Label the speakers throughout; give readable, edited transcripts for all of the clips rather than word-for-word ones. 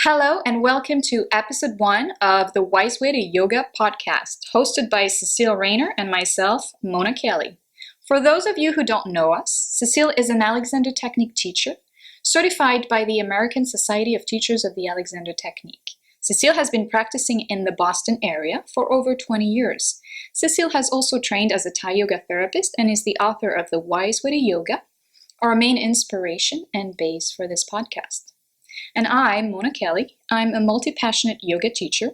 Speaker 1: Hello and welcome to episode 1 of the Wise Way to Yoga podcast, hosted by Cecile Raynor and myself, Mona Kelly. For those of you who don't know us, Cecile is an Alexander Technique teacher, certified by the American Society of Teachers of the Alexander Technique. Cecile has been practicing in the Boston area for over 20 years. Cecile has also trained as a Thai yoga therapist and is the author of The Wise Way to Yoga, our main inspiration and base for this podcast. And I'm Mona Kelly. I'm a multi-passionate yoga teacher,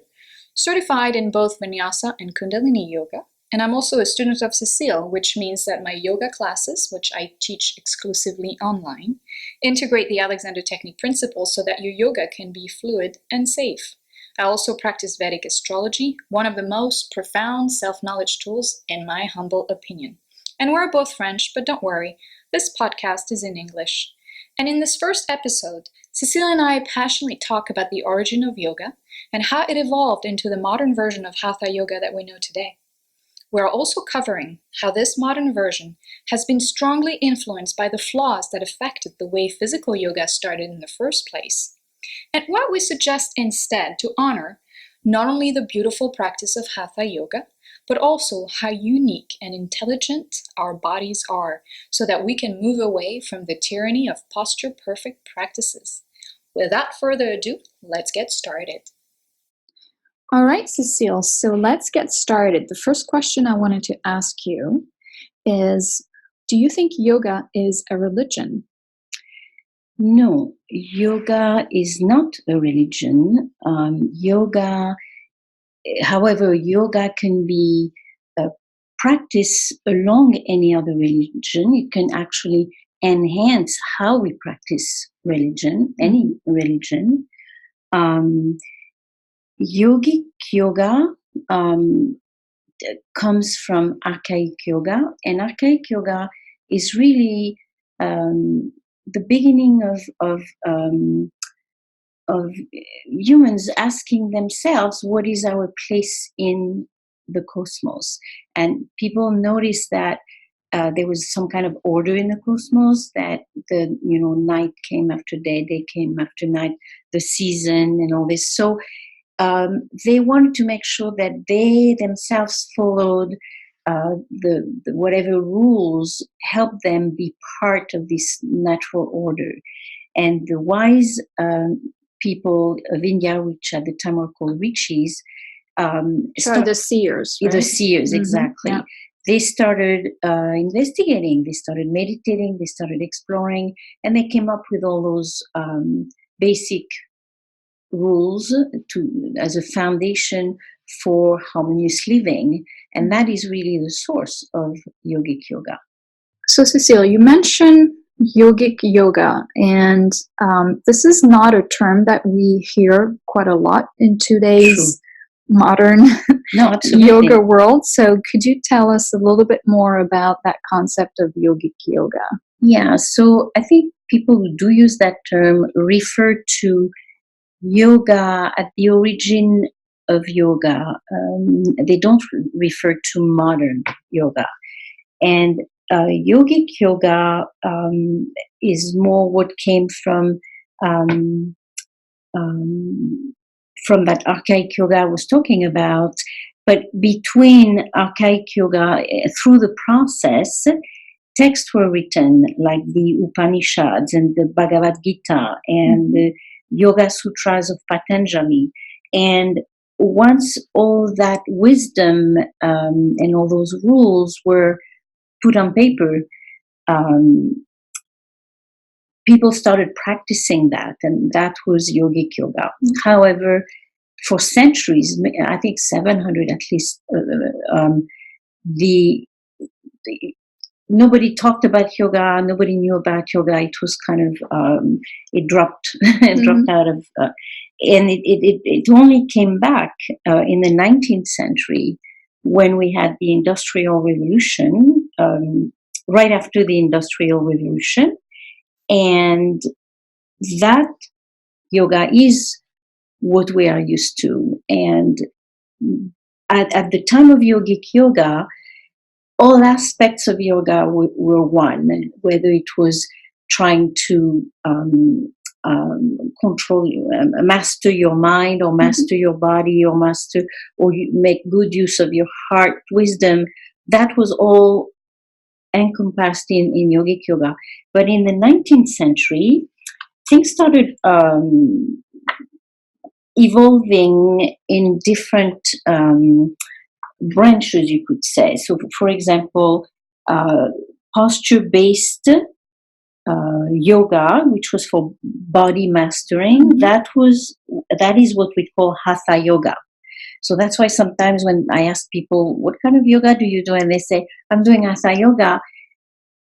Speaker 1: certified in both Vinyasa and Kundalini Yoga. And I'm also a student of Cecile, which means that my yoga classes, which I teach exclusively online, integrate the Alexander Technique principles so that your yoga can be fluid and safe. I also practice Vedic astrology, one of the most profound self-knowledge tools in my humble opinion. And we're both French, but don't worry, this podcast is in English. And in this first episode, Cecile and I passionately talk about the origin of yoga and how it evolved into the modern version of Hatha yoga that we know today. We're also covering how this modern version has been strongly influenced by the flaws that affected the way physical yoga started in the first place, and what we suggest instead to honor not only the beautiful practice of Hatha yoga, but also how unique and intelligent our bodies are so that we can move away from the tyranny of posture-perfect practices. Without further ado, let's get started. All right, Cecile, so let's get started. The first question I wanted to ask you is, do you think yoga is a religion?
Speaker 2: No, yoga is not a religion. However, yoga can be practiced along any other religion. It can actually enhance how we practice religion, any religion. Yogic yoga comes from archaic yoga, and archaic yoga is really the beginning of humans asking themselves, what is our place in the cosmos? And people noticed that there was some kind of order in the cosmos, that the night came after day, day came after night, the season and all this. So they wanted to make sure that they themselves followed the whatever rules helped them be part of this natural order. And the wise people of India, which at the time were called rishis,
Speaker 1: the seers, right?
Speaker 2: The seers, exactly.
Speaker 1: Yeah.
Speaker 2: They started investigating, they started meditating, they started exploring, and they came up with all those basic rules as a foundation for harmonious living. And that is really the source of yogic yoga.
Speaker 1: So, Cecile, you mentioned yogic yoga, and this is not a term that we hear quite a lot in today's modern yoga world. So could you tell us a little bit more about that concept of yogic yoga?
Speaker 2: Yeah, so I think people who do use that term refer to yoga at the origin of yoga. They don't refer to modern yoga. And yogic yoga is more what came from that archaic yoga I was talking about. But between archaic yoga, through the process, texts were written like the Upanishads and the Bhagavad Gita and the Yoga Sutras of Patanjali. And once all that wisdom and all those rules were put on paper, people started practicing that, and that was yogic yoga. However, for centuries, I think 700 at least, nobody talked about yoga, nobody knew about yoga. It was kind of, it dropped, dropped out of, and it only came back in the 19th century when we had the Industrial Revolution, right after the Industrial Revolution. And that yoga is what we are used to. And at the time of yogic yoga, all aspects of yoga were one, whether it was trying to control, master your mind, or master your body, or you make good use of your heart wisdom. That was all encompassed in yogic yoga. But in the 19th century, things started evolving in different branches, you could say. So, for example, posture-based yoga, which was for body mastering, that is what we call hatha yoga. So that's why sometimes when I ask people, what kind of yoga do you do? And they say, I'm doing hatha yoga.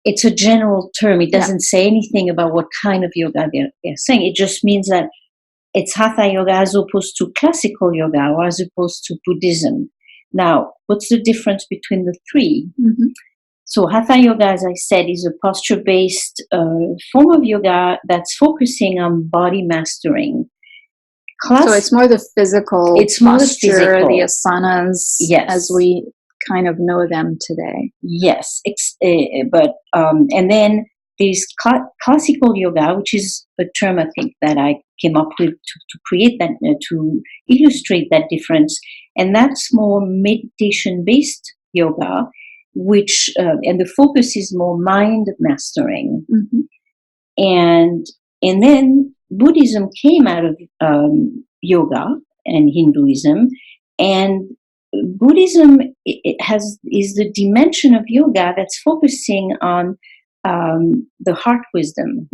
Speaker 2: It's a general term. It doesn't say anything about what kind of yoga they're saying. It just means that it's hatha yoga as opposed to classical yoga or as opposed to Buddhism. Now, what's the difference between the three? So hatha yoga, as I said, is a posture-based form of yoga that's focusing on body mastering.
Speaker 1: So it's more the physical posture, the asanas, as we kind of know them today.
Speaker 2: Yes, and then there's classical yoga, which is a term I think that I came up with to create that, to illustrate that difference. And that's more meditation-based yoga, which and the focus is more mind mastering. And then Buddhism came out of yoga and Hinduism, and Buddhism is the dimension of yoga that's focusing on the heart wisdom.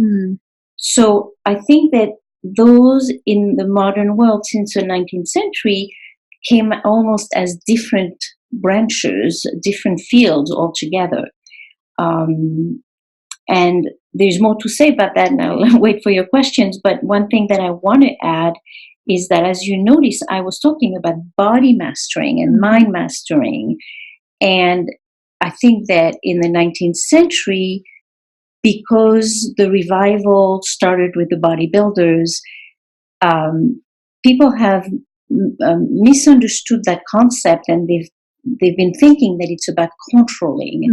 Speaker 2: So I think that those in the modern world since the 19th century came almost as different branches, different fields altogether. And there's more to say about that, and I'll wait for your questions. But one thing that I want to add is that, as you notice, I was talking about body mastering and mind mastering. And I think that in the 19th century, because the revival started with the bodybuilders, people have misunderstood that concept, and they've been thinking that it's about controlling.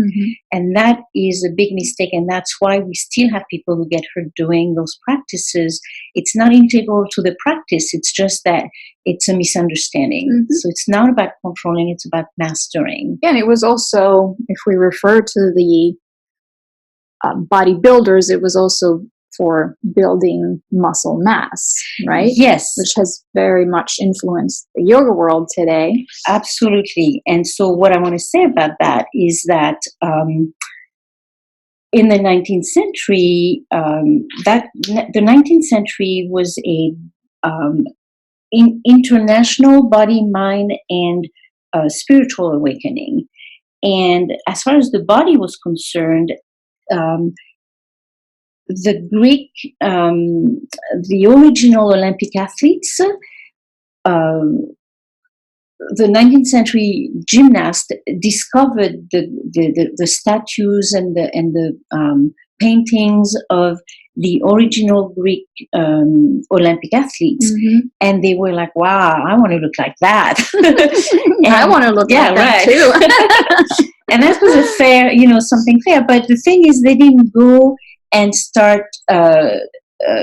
Speaker 2: And that is a big mistake, and that's why we still have people who get hurt doing those practices. It's not integral to the practice, it's just that it's a misunderstanding. So it's not about controlling, it's about mastering.
Speaker 1: Yeah, and it was also, if we refer to the bodybuilders, it was also for building muscle mass, right?
Speaker 2: Yes.
Speaker 1: Which has very much influenced the yoga world today.
Speaker 2: Absolutely. And so what I want to say about that is that in the 19th century, the 19th century was a international body, mind, and spiritual awakening. And as far as the body was concerned, the Greek, the original Olympic athletes, the 19th century gymnasts discovered the statues and the paintings of the original Greek Olympic athletes, and they were like, "Wow, I want to look like that."
Speaker 1: And I want to look like that too.
Speaker 2: And that was a fair, something fair. But the thing is, they didn't go and start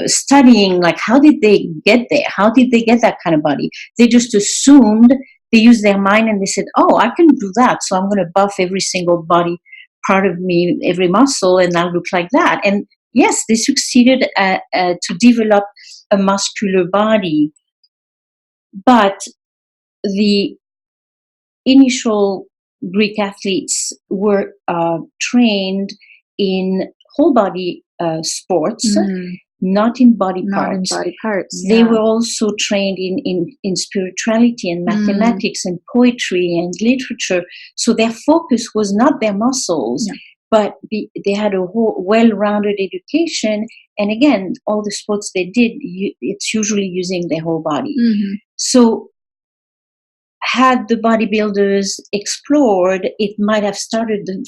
Speaker 2: studying, like, how did they get there? How did they get that kind of body? They just assumed, they used their mind, and they said, oh, I can do that, so I'm going to buff every single body part of me, every muscle, and I'll look like that. And yes, they succeeded to develop a muscular body. But the initial Greek athletes were trained in whole body sports, not in body parts.
Speaker 1: Not in body parts.
Speaker 2: They were also trained in spirituality and mathematics and poetry and literature. So their focus was not their muscles, but they had a whole well-rounded education. And again, all the sports they did, it's usually using their whole body. So had the bodybuilders explored, it might have started the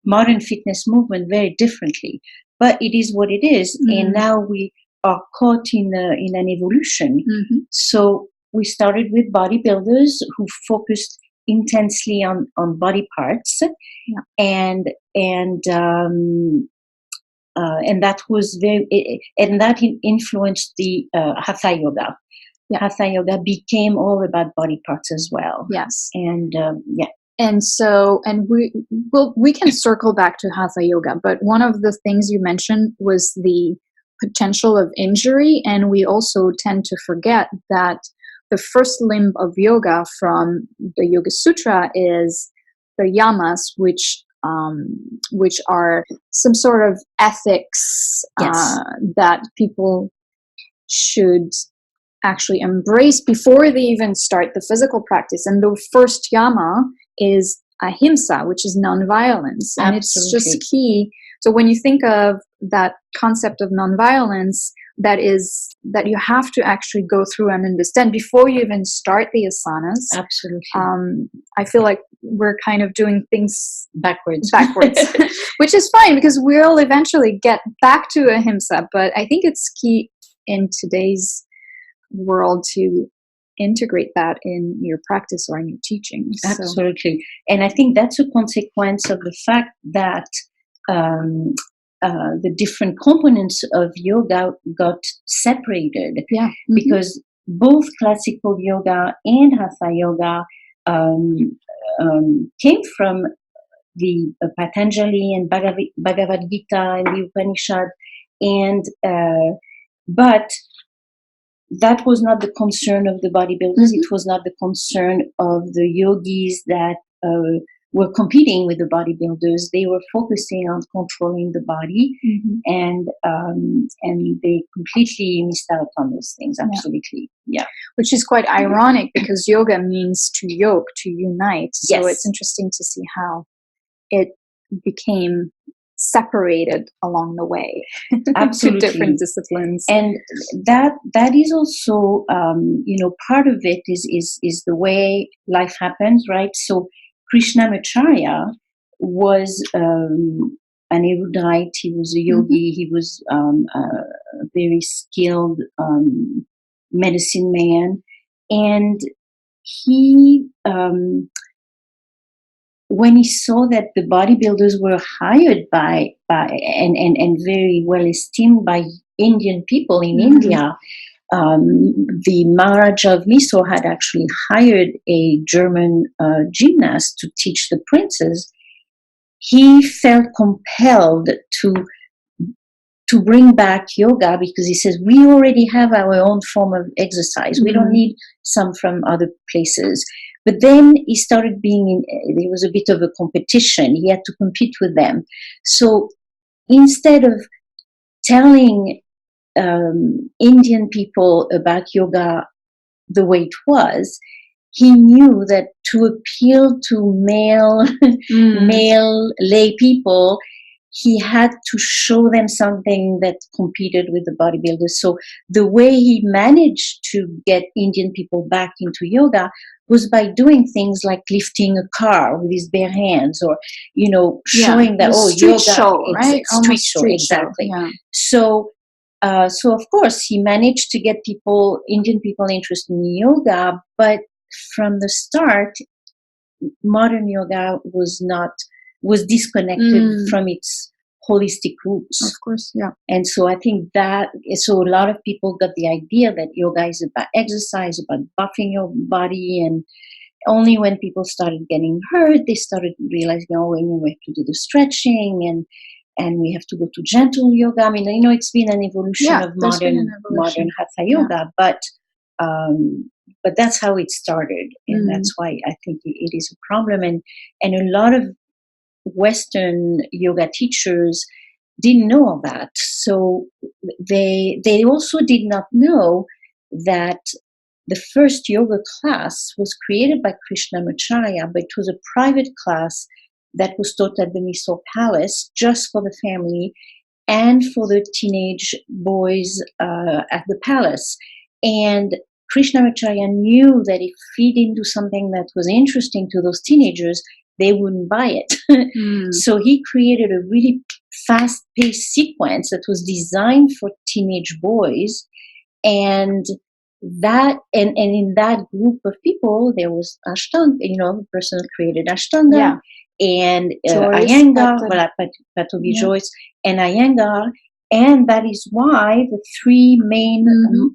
Speaker 2: modern fitness movement very differently. But it is what it is, and now we are caught in an evolution. So we started with bodybuilders who focused intensely on body parts, and and that was and that influenced the Hatha Yoga.
Speaker 1: Yeah.
Speaker 2: Hatha Yoga became all about body parts as well.
Speaker 1: Yes.
Speaker 2: And yeah.
Speaker 1: And so, and we can circle back to Hatha Yoga, but one of the things you mentioned was the potential of injury, and we also tend to forget that the first limb of yoga from the Yoga Sutra is the yamas, which are some sort of ethics
Speaker 2: Yes.
Speaker 1: that people should actually embrace before they even start the physical practice. And the first yama is ahimsa, which is nonviolence. And it's just key. So when you think of that concept of nonviolence, that you have to actually go through and understand before you even start the asanas.
Speaker 2: Absolutely.
Speaker 1: I feel like we're kind of doing things
Speaker 2: backwards,
Speaker 1: which is fine because we'll eventually get back to ahimsa. But I think it's key in today's world to integrate that in your practice or in your teaching.
Speaker 2: Absolutely. And I think that's a consequence of the fact that the different components of yoga got separated.
Speaker 1: Yeah. Mm-hmm.
Speaker 2: Because both classical yoga and Hatha yoga came from the Patanjali and Bhagavad Gita and the Upanishad, and but that was not the concern of the bodybuilders.
Speaker 1: Mm-hmm.
Speaker 2: It was not the concern of the yogis that were competing with the bodybuilders. They were focusing on controlling the body, and they completely missed out on those things. Absolutely, yeah.
Speaker 1: Which is quite ironic because yoga means to yoke, to unite. So it's interesting to see how it became separated along the way to different disciplines.
Speaker 2: And that is also part of it is the way life happens, right? So Krishnamacharya was an erudite, he was a yogi, he was a very skilled medicine man, and he when he saw that the bodybuilders were hired by and very well esteemed by Indian people in India, the Maharaja of Mysore had actually hired a German gymnast to teach the princes. He felt compelled to bring back yoga because he says, we already have our own form of exercise. We don't need some from other places. But then he started there was a bit of a competition. He had to compete with them. So instead of telling Indian people about yoga the way it was, he knew that to appeal to male lay people, he had to show them something that competed with the bodybuilders. So the way he managed to get Indian people back into yoga was by doing things like lifting a car with his bare hands, or showing that
Speaker 1: street show, right?
Speaker 2: Street show, exactly.
Speaker 1: Yeah.
Speaker 2: So of course he managed to get Indian people interested in yoga, but from the start, modern yoga was disconnected from its holistic roots.
Speaker 1: Of course, yeah.
Speaker 2: And so I think so a lot of people got the idea that yoga is about exercise, about buffing your body, and only when people started getting hurt, they started realizing, we have to do the stretching and we have to go to gentle yoga. I mean, it's been an evolution of modern Hatha yoga, but that's how it started, and that's why I think it is a problem. And a lot of Western yoga teachers didn't know all that, so they also did not know that the first yoga class was created by Krishnamacharya, but it was a private class that was taught at the Mysore Palace just for the family and for the teenage boys at the palace. And Krishnamacharya knew that if he didn't do something that was interesting to those teenagers, they wouldn't buy it. So he created a really fast-paced sequence that was designed for teenage boys, and in that group of people there was Ashtanga. The person who created Ashtanga, and
Speaker 1: Joyce,
Speaker 2: Iyengar,
Speaker 1: Pata-
Speaker 2: voilà, Patavi
Speaker 1: Yeah.
Speaker 2: Joyce, and Iyengar. And that is why the three main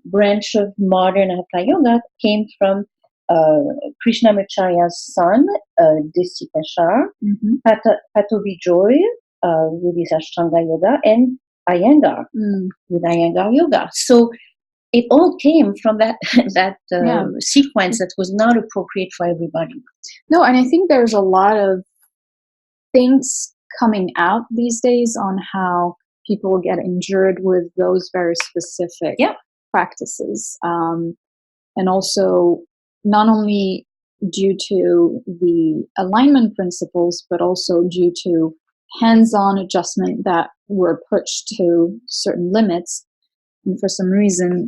Speaker 2: branch of modern Hatha Yoga came from Krishnamacharya's son, Desikachar, Patavi Joy with his Ashtanga Yoga, and Iyengar with Iyengar Yoga. So it all came from that sequence that was not appropriate for everybody.
Speaker 1: No, and I think there's a lot of things coming out these days on how people get injured with those very specific practices. And also, not only due to the alignment principles, but also due to hands-on adjustment that were pushed to certain limits. And for some reason,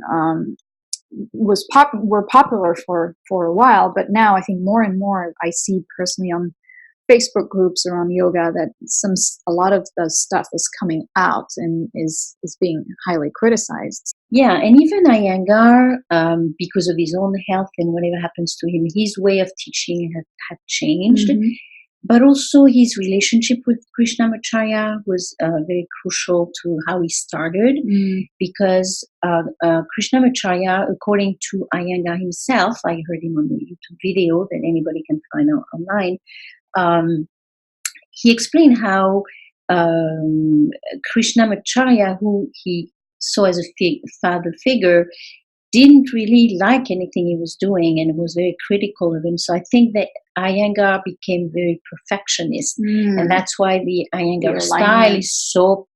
Speaker 1: were popular for a while, but now I think more and more I see personally on Facebook groups around yoga that a lot of the stuff is coming out and is being highly criticized.
Speaker 2: Yeah, and even Iyengar, because of his own health and whatever happens to him, his way of teaching had changed. But also his relationship with Krishnamacharya was very crucial to how he started, because Krishnamacharya, according to Iyengar himself, I heard him on the YouTube video that anybody can find out online, he explained how Krishnamacharya, who he saw as a father figure, didn't really like anything he was doing and was very critical of him. So I think that Iyengar became very perfectionist, and that's why the Iyengar style is so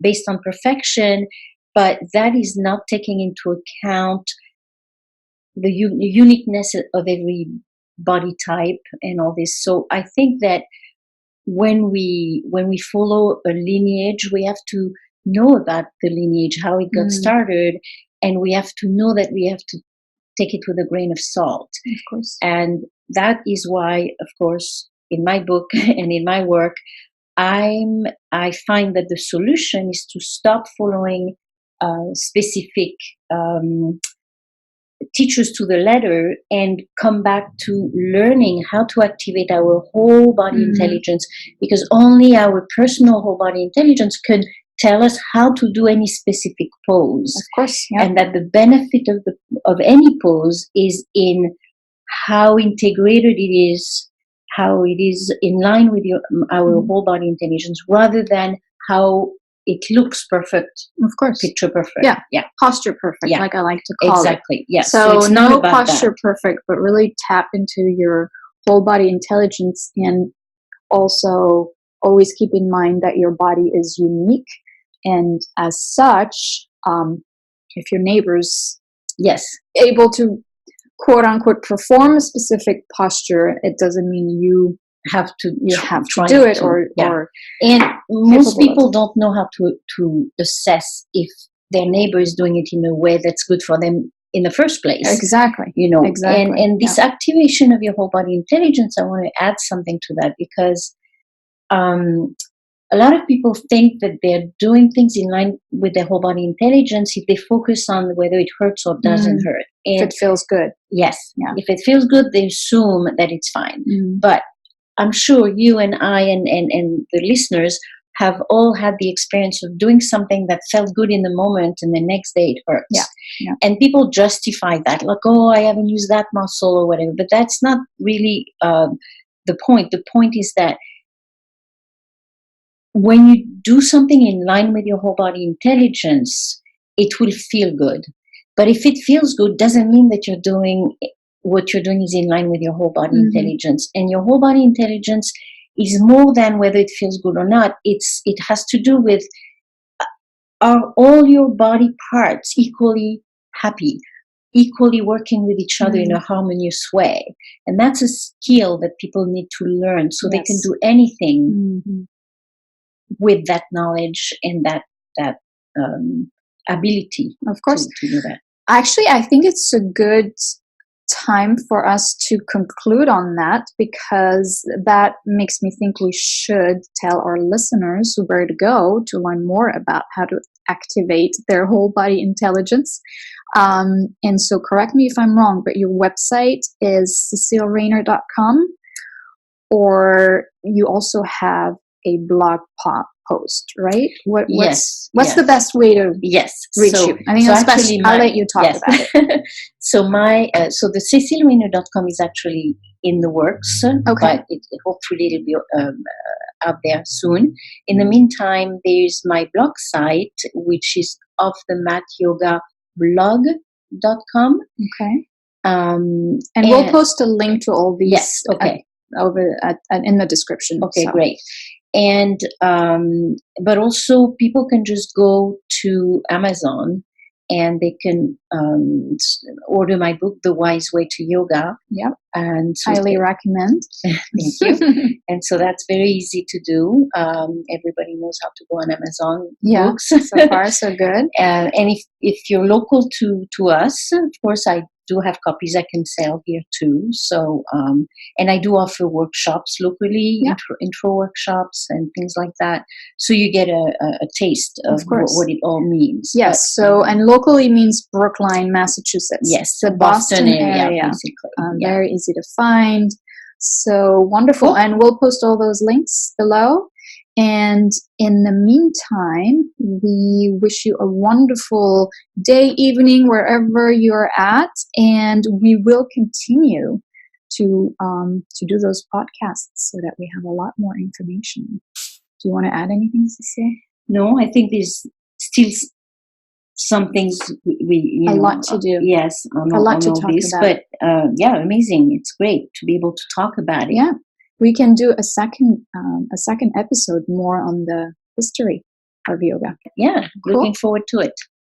Speaker 2: based on perfection, but that is not taking into account the uniqueness of every body type and all this. So I think that when we follow a lineage, we have to know about the lineage, how it got started, and we have to know that we have to take it with a grain of salt.
Speaker 1: Of course.
Speaker 2: And that is why, of course, in my book and in my work, I find that the solution is to stop following specific teachers to the letter and come back to learning how to activate our whole body intelligence, because only our personal whole body intelligence can tell us how to do any specific pose.
Speaker 1: Of course,
Speaker 2: and that the benefit of any pose is in how integrated it is, how it is in line with our whole body intelligence, rather than how it looks perfect.
Speaker 1: Of course.
Speaker 2: Picture perfect.
Speaker 1: Yeah. Posture perfect, like I like to call it.
Speaker 2: Exactly. Yeah.
Speaker 1: So
Speaker 2: it's
Speaker 1: no
Speaker 2: not about
Speaker 1: posture
Speaker 2: that.
Speaker 1: perfect, but really tap into your whole body intelligence, and also always keep in mind that your body is unique. And as such, if your neighbor's able to quote unquote perform a specific posture, it doesn't mean you have to do it or
Speaker 2: and most people don't know how to assess if their neighbor is doing it in a way that's good for them in the first place.
Speaker 1: Exactly. Exactly.
Speaker 2: And this activation of your whole body intelligence, I want to add something to that, because a lot of people think that they're doing things in line with their whole body intelligence if they focus on whether it hurts or doesn't hurt. And
Speaker 1: if it feels good.
Speaker 2: Yes. Yeah. If it feels good, they assume that it's fine. But I'm sure you and I and the listeners have all had the experience of doing something that felt good in the moment and the next day it hurts.
Speaker 1: Yeah.
Speaker 2: And people justify that, like, oh, I haven't used that muscle or whatever. But that's not really the point. The point is that when you do something in line with your whole body intelligence, it will feel good. But if it feels good, doesn't mean that what you're doing is in line with your whole body intelligence. And your whole body intelligence is more than whether it feels good or not. It has to do with, are all your body parts equally happy, equally working with each other in a harmonious way? And that's a skill that people need to learn so they can do anything with that knowledge and that ability.
Speaker 1: Of course.
Speaker 2: To do that.
Speaker 1: Actually, I think it's a good time for us to conclude on that, because that makes me think we should tell our listeners where to go to learn more about how to activate their whole body intelligence. And so correct me if I'm wrong, but your website is CecileRaynor.com. or you also have a blog post, right? What's
Speaker 2: Yes.
Speaker 1: the best way to
Speaker 2: Yes.
Speaker 1: reach you? I think that's best. I'll let you talk about it.
Speaker 2: So the CecileRaynor.com is actually in the works, but hopefully it'll be out there soon. In the meantime, there's my blog site, which is offthematyogablog.com.
Speaker 1: Okay. And we'll post a link to all these.
Speaker 2: Yes. Okay.
Speaker 1: In the description.
Speaker 2: Okay, so. Great. And but also people can just go to Amazon and they can order my book, The Wise Way to Yoga.
Speaker 1: Yep.
Speaker 2: And so
Speaker 1: highly recommend.
Speaker 2: Thank you. And so that's very easy to do. Everybody knows how to go on Amazon books.
Speaker 1: So far so good.
Speaker 2: And if you're local to us, of course, I do have copies I can sell here too. So, and I do offer workshops locally, intro workshops and things like that. So you get a taste of what it all means.
Speaker 1: Yes. So, and locally means Brookline, Massachusetts.
Speaker 2: Yes.
Speaker 1: The Boston area.
Speaker 2: Basically.
Speaker 1: Very easy to find. So wonderful. Cool. And we'll post all those links below. And in the meantime, we wish you a wonderful day, evening, wherever you're at. And we will continue to do those podcasts so that we have a lot more information. Do you want to add anything, Cecile?
Speaker 2: No, I think there's still some things
Speaker 1: a lot to do.
Speaker 2: Yes,
Speaker 1: a lot to talk about.
Speaker 2: But amazing. It's great to be able to talk about it.
Speaker 1: Yeah. We can do a second episode more on the history of yoga.
Speaker 2: Yeah, cool. Looking forward to it.